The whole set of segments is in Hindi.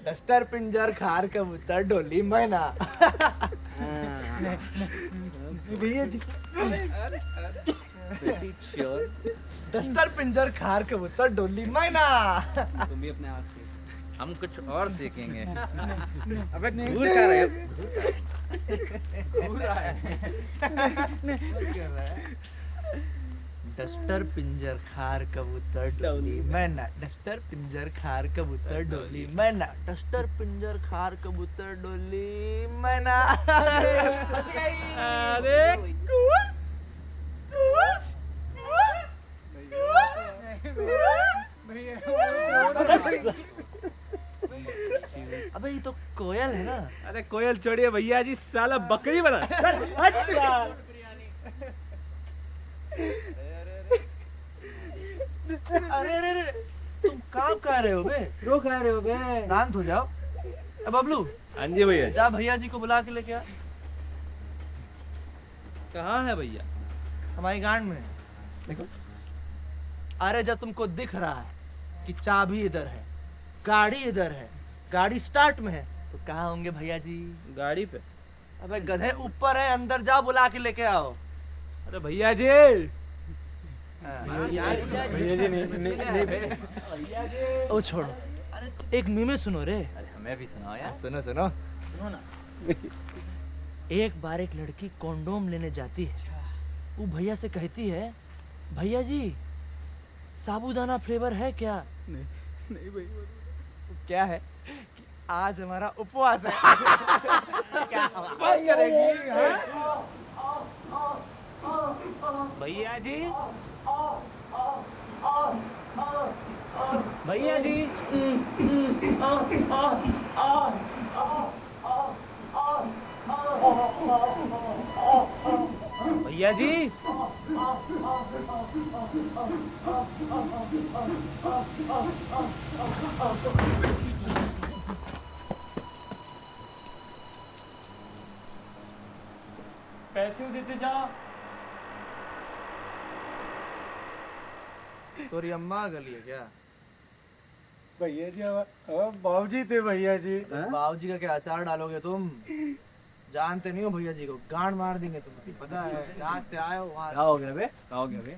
डस्टर पिंजर खार कबूतर डोली मैना। भैया जी डस्टर पिंजर खार कबूतर डोली मैना। तुम भी अपने हाथ से। हम कुछ और सीखेंगे। अबे घूर कर रहे हो? घूर रहा है। डस्टर पिंजर खार कबूतर डोली मैना। डस्टर पिंजर खार कबूतर डोली मैना। डस्टर पिंजर खार कबूतर डोली मैना। अरे अबे ये तो कोयल है ना। अरे कोयल छोड़िए भैया जी, साला बकरी बना। अरे अरे अरे तुम काम कर रहे हो बे? रो खा रहे हो बे? शांत हो जाओ। अब बबलू हाँ जी भैया। जा भैया जी को बुला के लेके आ। कहाँ है भैया? हमारी गांड में देखो। अरे जब तुमको दिख रहा है कि चाबी इधर है, गाड़ी इधर है, गाड़ी स्टार्ट में है, तो कहाँ होंगे भैया जी? गाड़ी पे। अबे गधे ऊपर है, अंदर जाओ बुला के लेके आओ। अरे भैया जी। भैया जी नहीं। ओ छोड़ो, अरे एक मीमे सुनो रे। अरे हमें भी सुनाओ यार। सुनो सुनो सुनो ना। एक बार एक लड़की कॉन्डोम लेने जाती है। वो भैया से कहती है, भैया जी साबूदाना फ्लेवर है क्या? नहीं भैया। क्या है कि आज हमारा उपवास है। क्या उपवास करेगी? भैया जी। भैया जी। भैया जी। पैसे देते जा। तोरी अम्मा गली है क्या? भैया जी बाबू जी थे भैया जी। बाबू जी का क्या अचार डालोगे तुम? जानते नहीं हो भैया जी को, गांड मार देंगे तुम। पता है जहाँ से आए हो वहाँ। क्या हो गया बे? क्या हो गया बे?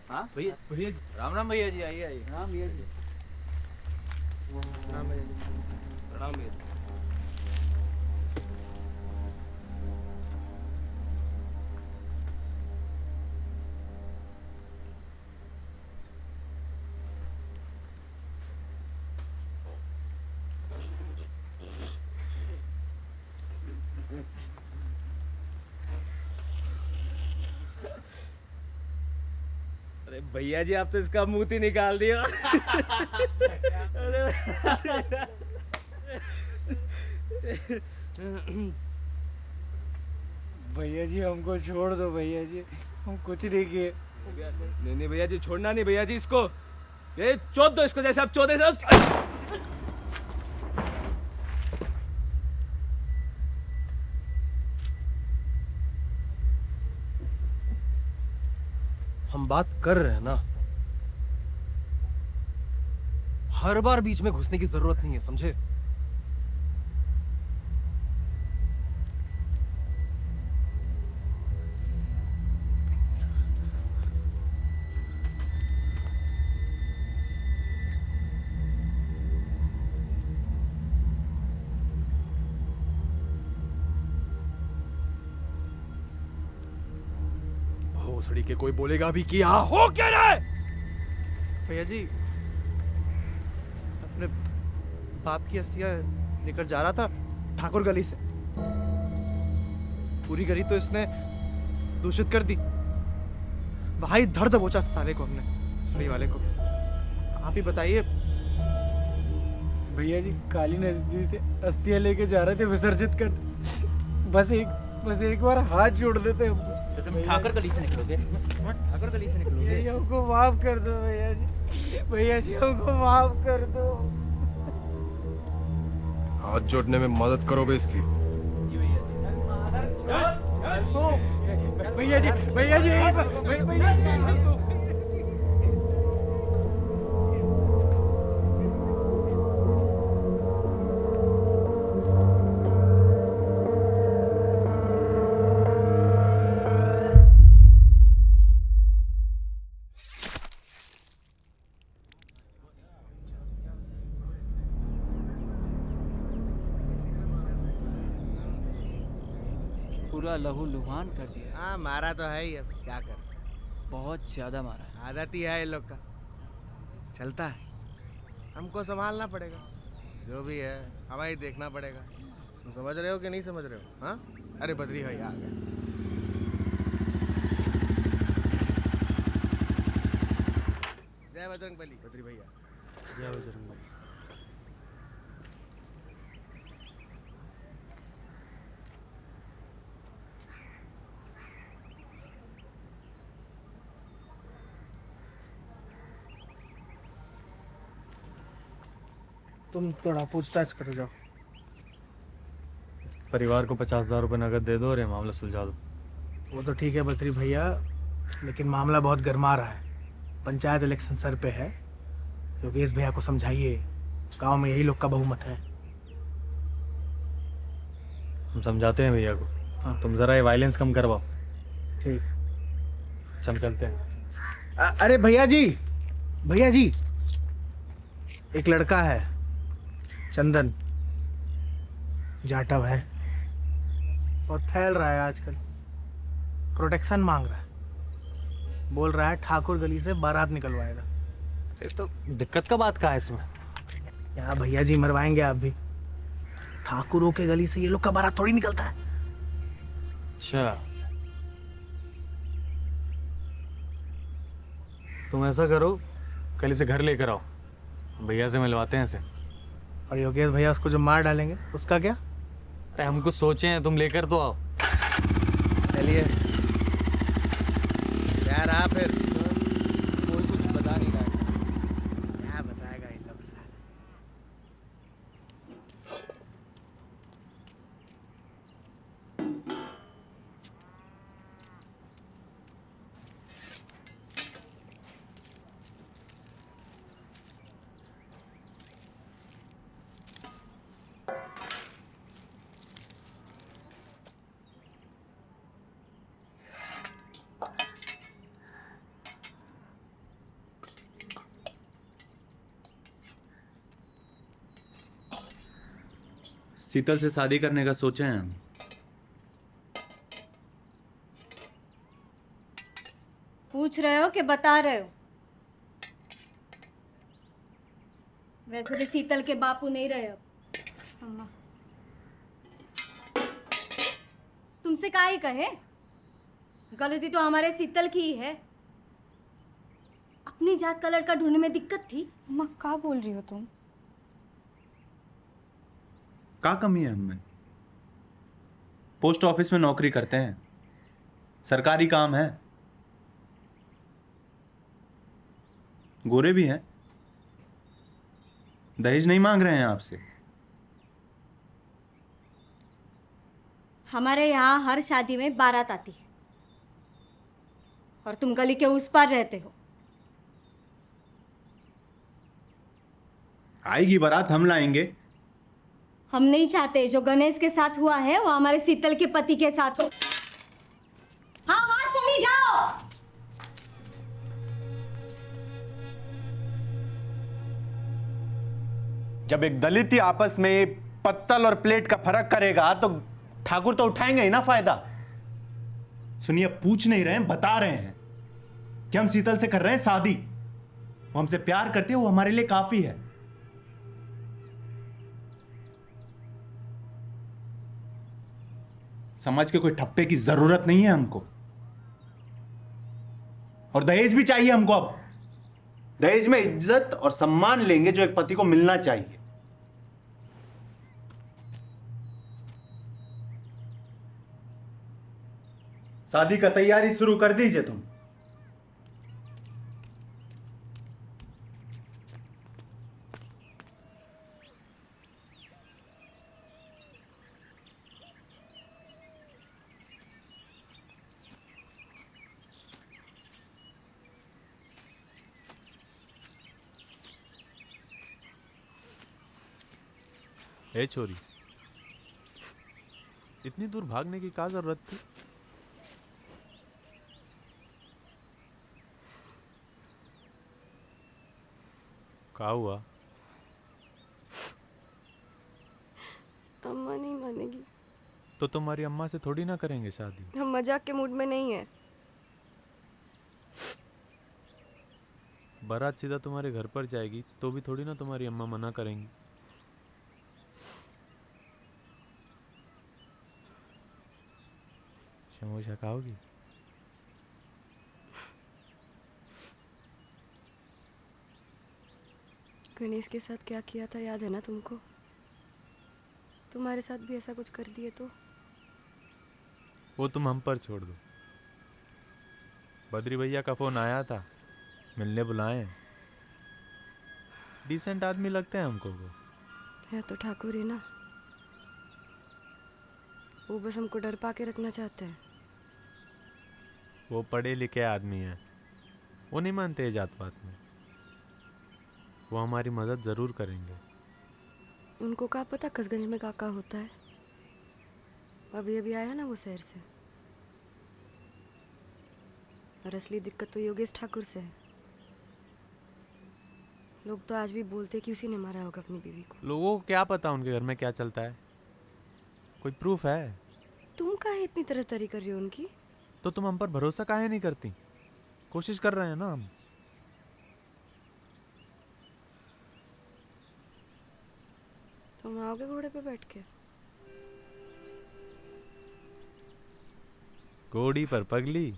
हाँ भैया भैया जी। राम राम भैया जी, आइए आइए। हाँ भैया जी। प्रणाम भैया जी। प्रणाम भैया। अरे भैया जी, आप तो इसका मुंह ही निकाल दिया। भैया जी हमको छोड़ दो भैया जी, हम कुछ नहीं किए। नहीं नहीं भैया जी, छोड़ना नहीं भैया जी इसको। ये चोद दो इसको, जैसे आप चोदे थे उसको। हम बात कर रहे हैं ना, हर बार बीच में घुसने की जरूरत नहीं है, समझे? भोसड़ी के कोई बोलेगा भी कि यहाँ हो क्या रहा है? भैया जी अपने बाप की अस्थियां लेकर जा रहा था ठाकुर गली से। पूरी गली तो इसने दूषित कर दी। भाई धड़ दबोचा साले को हमने, सुई वाले को। आप ही बताइए। भैया जी काली नदी से अस्थियां लेके जा रहे थे विसर्जित कर। बस एक बार हाथ जोड़ देते हम। तो तुम ठाकर गली से निकलोगे? ठाकर गली से निकलोगे? भैया जी हमको माफ कर दो भैया जी। भैया जी हमको माफ कर दो। हाथ जोड़ने में मदद करो बे इसकी। जी भैया जी। भैया जी भैया जी। पूरा लहू लुहान कर दिया। हाँ मारा तो है ही, अब क्या कर। बहुत ज्यादा मारा है। आदत ही है ये लोग का, चलता है। हमको संभालना पड़ेगा, जो भी है हमें ही देखना पड़ेगा। तुम समझ रहे हो कि नहीं समझ रहे हो? हाँ अरे बद्री भाई आ गए। जय बजरंगबली। बद्री भैया जय बजरंग। तुम थोड़ा पूछताछ करो जाओ। परिवार को 50,000 रुपये नगद दे दो और ये मामला सुलझा दो। वो तो ठीक है बद्री भैया, लेकिन मामला बहुत गर्मा रहा है। पंचायत इलेक्शन सर पे है। योगेश भैया को समझाइए, गांव में यही लोग का बहुमत है। हम समझाते हैं भैया को। हाँ। तुम ज़रा ये वायलेंस कम करवाओ। ठीक। चल चलते हैं। अरे भैया जी, भैया जी, एक लड़का है चंदन, जाटव है और फैल रहा है आजकल। प्रोटेक्शन मांग रहा है, बोल रहा है ठाकुर गली से बारात निकलवाएगा। अरे तो दिक्कत का बात क्या है इसमें? यहाँ भैया जी मरवाएंगे आप भी। ठाकुरों के गली से ये लोग का बारात थोड़ी निकलता है। अच्छा, तुम ऐसा करो, कल इसे घर लेकर आओ, भैया से मिलवाते हैं इसे। और योगेश भैया उसको जो मार डालेंगे उसका क्या? अरे हम कुछ सोचे हैं, तुम लेकर तो आओ। चलिए क्या रहा फिर? कोई कुछ बता नहीं रहा है। क्या बताएगा इन लोग सारे। शीतल से शादी करने का सोचे हैं हम। पूछ रहे हो कि बता रहे हो? वैसे भी शीतल के बापू नहीं रहे अब। अम्मा तुमसे क्या ही कहे, गलती तो हमारे शीतल की ही है। अपनी जात का लड़का ढूंढने में दिक्कत थी। अम्मा क्या बोल रही हो तुम? क्या कमी है हमें? पोस्ट ऑफिस में नौकरी करते हैं, सरकारी काम है, गोरे भी हैं, दहेज नहीं मांग रहे हैं आपसे। हमारे यहाँ हर शादी में बारात आती है और तुम गली के उस पार रहते हो। आएगी बारात, हम लाएंगे। हम नहीं चाहते जो गणेश के साथ हुआ है वो हमारे शीतल के पति के साथ हो। हाँ हाँ चली जाओ। जब एक दलित ही आपस में पत्तल और प्लेट का फर्क करेगा तो ठाकुर तो उठाएंगे ही ना फायदा। सुनिए, पूछ नहीं रहे हैं, बता रहे हैं कि हम शीतल से कर रहे हैं शादी। वो हमसे प्यार करती है, वो हमारे लिए काफी है। समझ के कोई ठप्पे की जरूरत नहीं है हमको। और दहेज भी चाहिए हमको। अब दहेज में इज्जत और सम्मान लेंगे जो एक पति को मिलना चाहिए। शादी का तैयारी शुरू कर दीजिए तुम। ए छोरी, इतनी दूर भागने की क्या जरूरत थी? क्या हुआ? अम्मा नहीं मानेगी। तो तुम्हारी अम्मा से थोड़ी ना करेंगे शादी। हम मजाक के मूड में नहीं है। बारात सीधा तुम्हारे घर पर जाएगी तो भी थोड़ी ना तुम्हारी अम्मा मना करेंगी। समोसा खाओगी? गणेश के साथ क्या किया था याद है ना तुमको? तुम्हारे साथ भी ऐसा कुछ कर दिए तो? वो तुम हम पर छोड़ दो। बद्री भैया का फोन आया था, मिलने बुलाए। डिसेंट आदमी लगते हैं हमको वो। है तो ठाकुर ही ना। वो बस हमको डर पाके रखना चाहते हैं। वो पढ़े लिखे आदमी हैं, वो नहीं मानते जात पात में। वो हमारी मदद जरूर करेंगे। उनको क्या पता कसगंज में काका होता है। अभी अभी आया ना वो शहर से। और असली दिक्कत तो योगेश ठाकुर से है। लोग तो आज भी बोलते कि उसी ने मारा होगा अपनी बीवी को। लोगों को क्या पता उनके घर में क्या चलता है? कोई प्रूफ है? तुम काहे इतनी तरफदारी कर रही हो उनकी? तो तुम हम पर भरोसा काहे नहीं करती? कोशिश कर रहे हैं ना हम। तुम आओगे घोड़े पे बैठ के? घोड़ी पर पगली।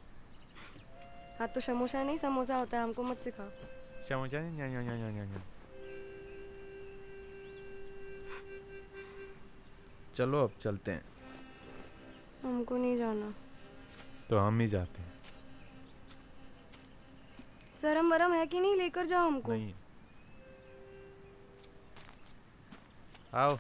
हाँ तो समोसा नहीं समोसा होता है, हमको मत सिखाओ। समोसा चलो अब चलते हैं। हमको नहीं जाना। तो हम ही जाते हैं। शर्म वरम है कि नहीं? लेकर जाओ हमको। नहीं। आओ।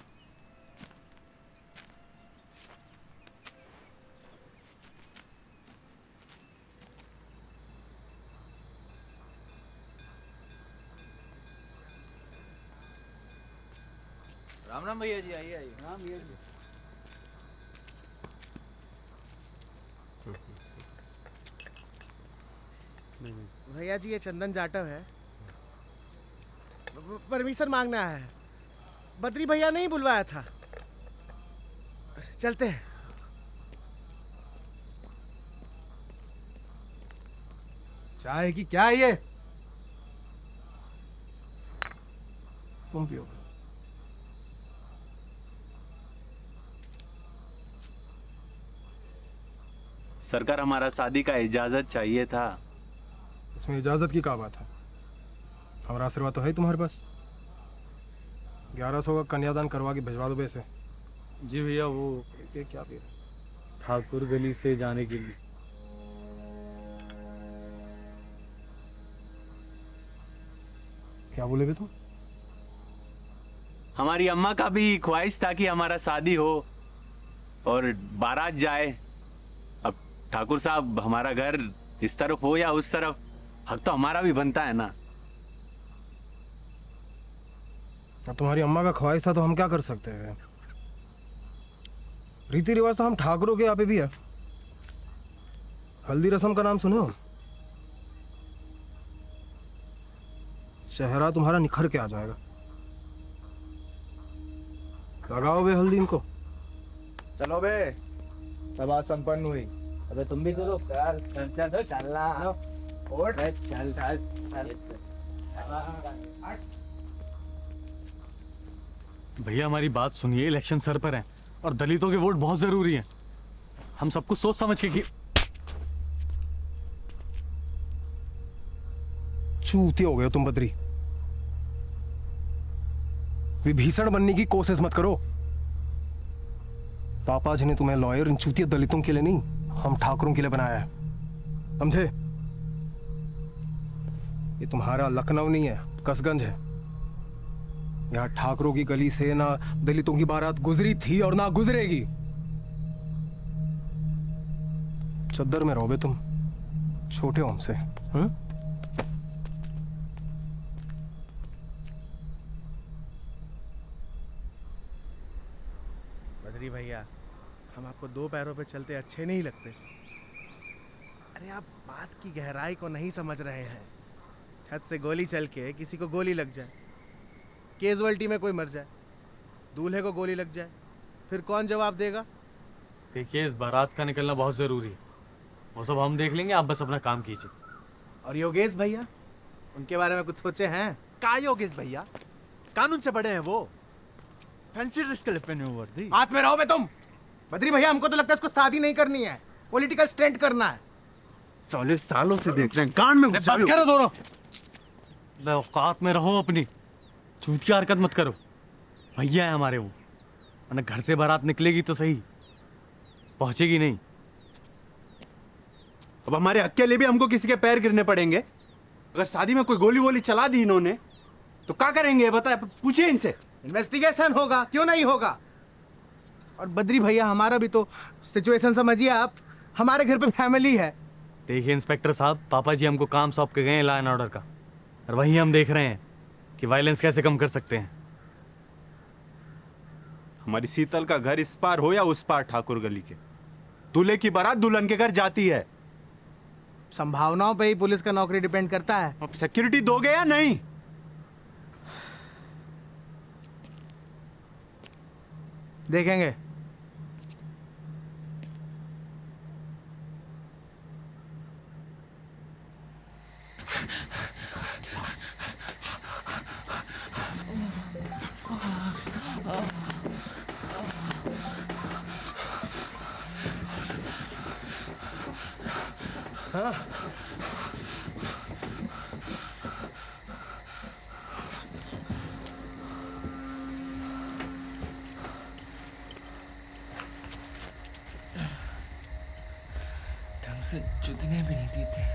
राम राम भैया जी, आइए आइए। राम भैया जी। भैया जी ये चंदन जाटव है, परमिशन मांगना है। बद्री भैया नहीं बुलवाया था। चलते हैं। चाय की क्या है ये? तुम पियो। सरकार हमारा शादी का इजाजत चाहिए था। इसमें इजाजत की क्या बात है? हमारा आशीर्वाद तो है तुम्हारे पास। 1100 का कन्यादान करवा के भिजवा दो पैसे। जी भैया, वो क्या पी रहे? ठाकुर गली से जाने के लिए। क्या बोले बे तुम? हमारी अम्मा का भी ख्वाहिश था कि हमारा शादी हो और बारात जाए। अब ठाकुर साहब, हमारा घर इस तरफ हो या उस तरफ, हक तो हमारा भी बनता है ना। तुम्हारी अम्मा का ख्वाहिश था तो हम क्या कर सकते हैं? रीति रिवाज तो हम ठाकुरों के यहाँ पे भी है। हल्दी रस्म का नाम सुने हो? चेहरा तुम्हारा निखर के आ जाएगा। लगाओ बे हल्दी इनको। चलो बे, सभा संपन्न हुई। अबे तुम भी चलो यार। चल चल चल चल चल। भैया हमारी बात सुनिए, इलेक्शन सर पर है और दलितों के वोट बहुत जरूरी हैं। हम सब कुछ सोच समझ के कि चूते हो गए तुम बद्री। विभीषण बनने की कोशिश मत करो। पापा जी ने तुम्हें लॉयर इन चूतिया दलितों के लिए नहीं, हम ठाकुरों के लिए बनाया है, समझे? ये तुम्हारा लखनऊ नहीं है, कसगंज है। यहाँ ठाकुरों की गली से ना दलितों की बारात गुजरी थी और ना गुजरेगी। चद्दर में रहोगे तुम, छोटे हो हमसे। बद्री भैया, हम आपको दो पैरों पे चलते अच्छे नहीं लगते। अरे आप बात की गहराई को नहीं समझ रहे हैं। छत से गोली चल के किसी को गोली लग जाए, कैजुअल्टी में कोई मर जाए, दूल्हे को गोली लग जाए, फिर कौन जवाब देगा? देखिए, इस बारात का निकलना बहुत ज़रूरी है। वो सब हम देख लेंगे, आप बस अपना काम कीजिए। और योगेश भैया, उनके बारे में कुछ सोचे हैं? का योगेश भैया कानून से बड़े हैं वो। फैंसी ड्रेस के लिए पहने हुए वर्दी। हाथ में रहो बे तुम। बद्री भैया, हमको तो लगता है इसको शादी नहीं करनी है, पॉलिटिकल स्टंट करना है। साले सालों से देख रहे हैं, कान में बस करो दोनों। बे औकात में रहो अपनी, चूतिया हरकत मत करो। भैया है हमारे वो, वरना घर से बारात निकलेगी तो सही, पहुंचेगी नहीं। अब हमारे हक के लिए भी हमको किसी के पैर गिरने पड़ेंगे। अगर शादी में कोई गोली वोली चला दी इन्होंने तो क्या करेंगे बता, पूछिए इनसे। इन्वेस्टिगेशन होगा, क्यों नहीं होगा। और बद्री भैया, हमारा भी तो सिचुएशन समझिए आप, हमारे घर पे फैमिली है। देखिए इंस्पेक्टर साहब, पापा जी हमको काम सौंप के गए हैं लॉ एंड ऑर्डर का, और वही हम देख रहे हैं कि वायलेंस कैसे कम कर सकते हैं। हमारी शीतल का घर इस पार हो या उस पार ठाकुर गली के, दूल्हे की बारात दुल्हन के घर जाती है। संभावनाओं पे ही पुलिस का नौकरी डिपेंड करता है। अब सिक्योरिटी दोगे या नहीं? देखेंगे। ढंग से जुतने भी नहीं देते।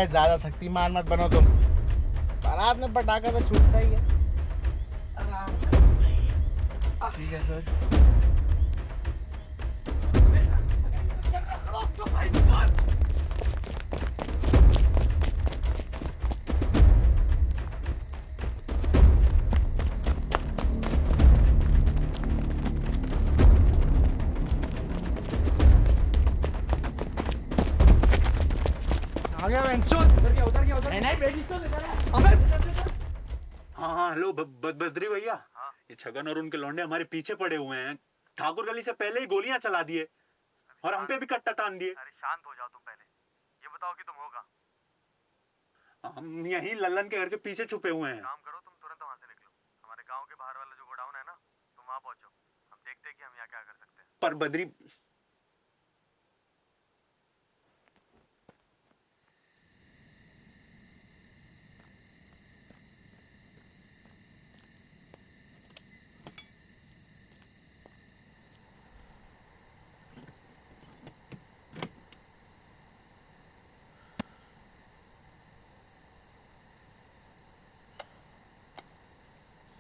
ज्यादा शक्तिमान मत बनो तुम। बारात में पटाखा तो छूटता ही है। ठीक है सर। हाँ हेलो बद्री भैया, ये छगन और उनके लौंडे हमारे पीछे पड़े हुए हैं। ठाकुर गली से पहले ही गोलियां चला दिए और हम पे भी कट्टा टान दिए। अरे शांत हो जाओ तुम, पहले ये बताओ कि तुम होगा। हम यहीं लल्लन के घर के पीछे छुपे हुए हैं। काम करो, तुम तुरंत वहां से निकलो। हमारे गांव के बाहर वाला जो गोडाउन है ना, तुम वहां पहुंचो। हम देखते हैं कि हम यहाँ क्या कर सकते हैं। पर बद्री,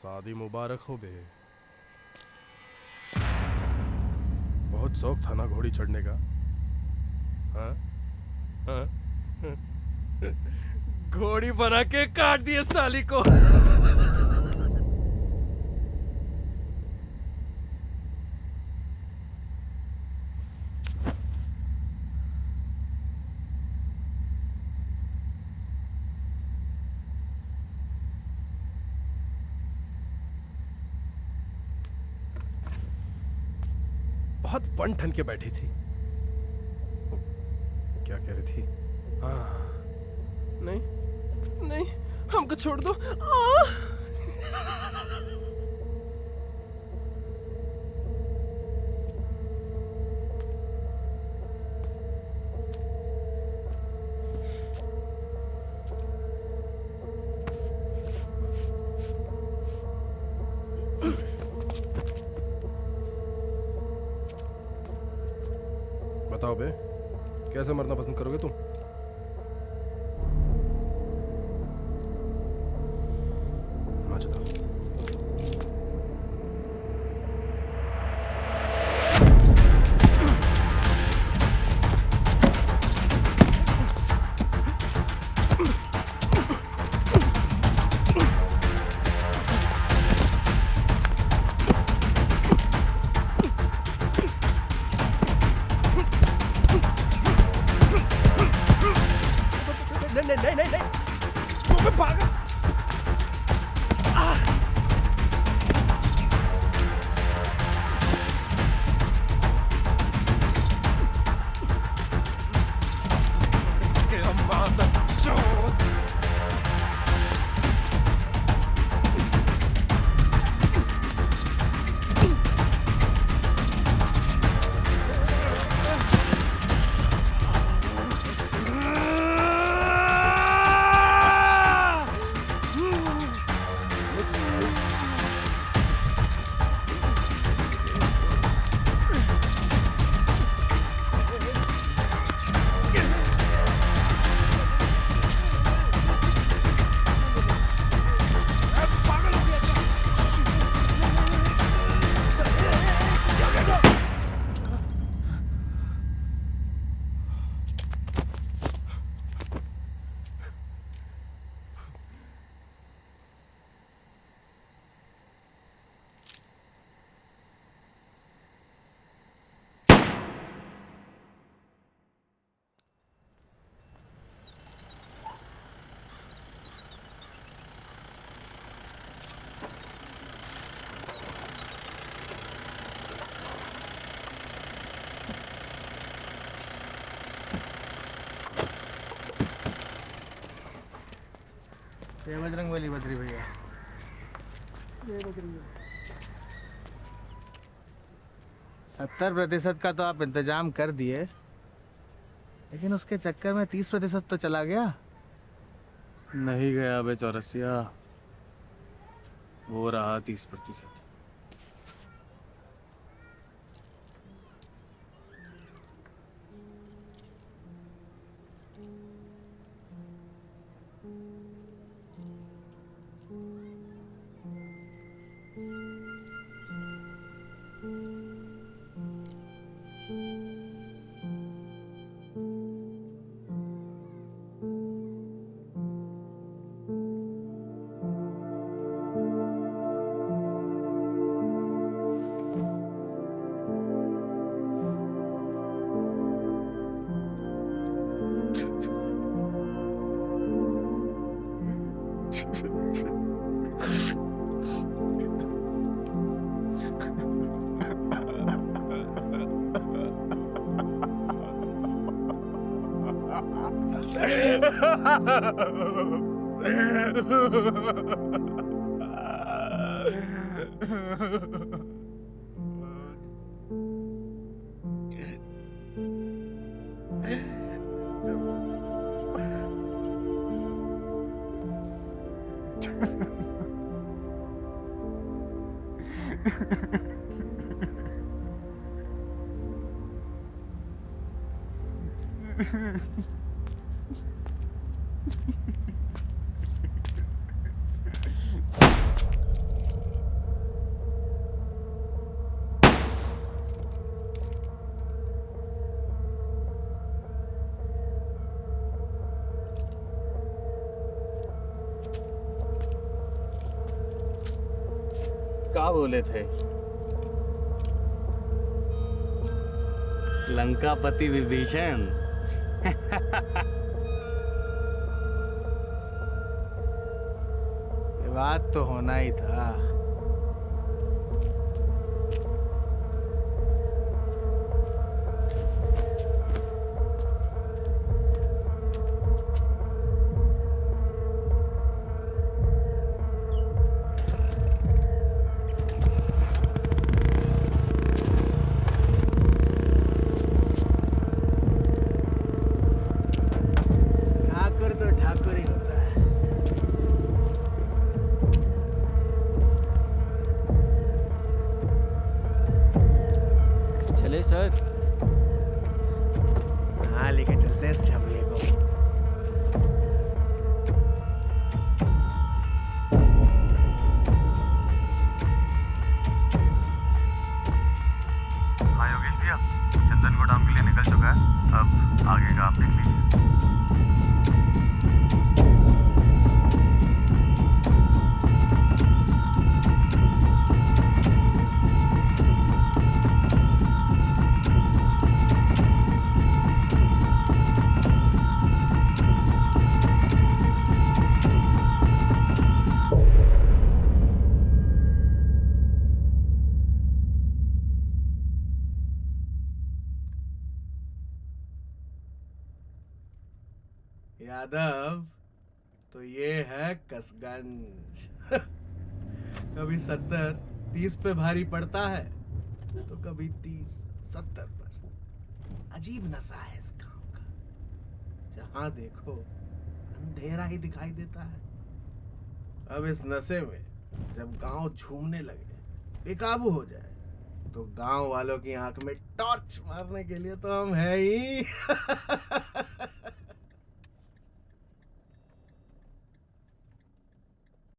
शादी मुबारक हो बे। बहुत शौक था ना घोड़ी चढ़ने का? हाँ? हाँ? घोड़ी बना के काट दिए साली को। बहुत बन ठन के बैठी थी। क्या कह रही थी? हाँ, नहीं नहीं, हमको छोड़ दो। बताओ बे, कैसे मरना पसंद करोगे तुम? नहीं, तो मैं भागा। जय बजरंगबली बद्री भैया। 70% का तो आप इंतजाम कर दिए, लेकिन उसके चक्कर में 30% तो चला गया। नहीं गया बे चौरसिया, वो रहा 30%। का बोले थे? लंकापति विभीषण। बात तो होना ही था। ठाकुर तो ठाकुर ही होता है। चले सर। हाँ, लेके चलते हैं इस छमिए को। हाँ योगेश भैया, चंदन गोदाम के लिए निकल चुका है, अब आगे का आप देख लीजिए। यादव, तो ये है कसगंज। कभी 70-30 पे भारी पड़ता है तो कभी 30-70 पर। अजीब नशा है इस गांव का, जहां देखो अंधेरा ही दिखाई देता है। अब इस नशे में जब गांव झूमने लगे, बेकाबू हो जाए, तो गांव वालों की आंख में टॉर्च मारने के लिए तो हम है ही।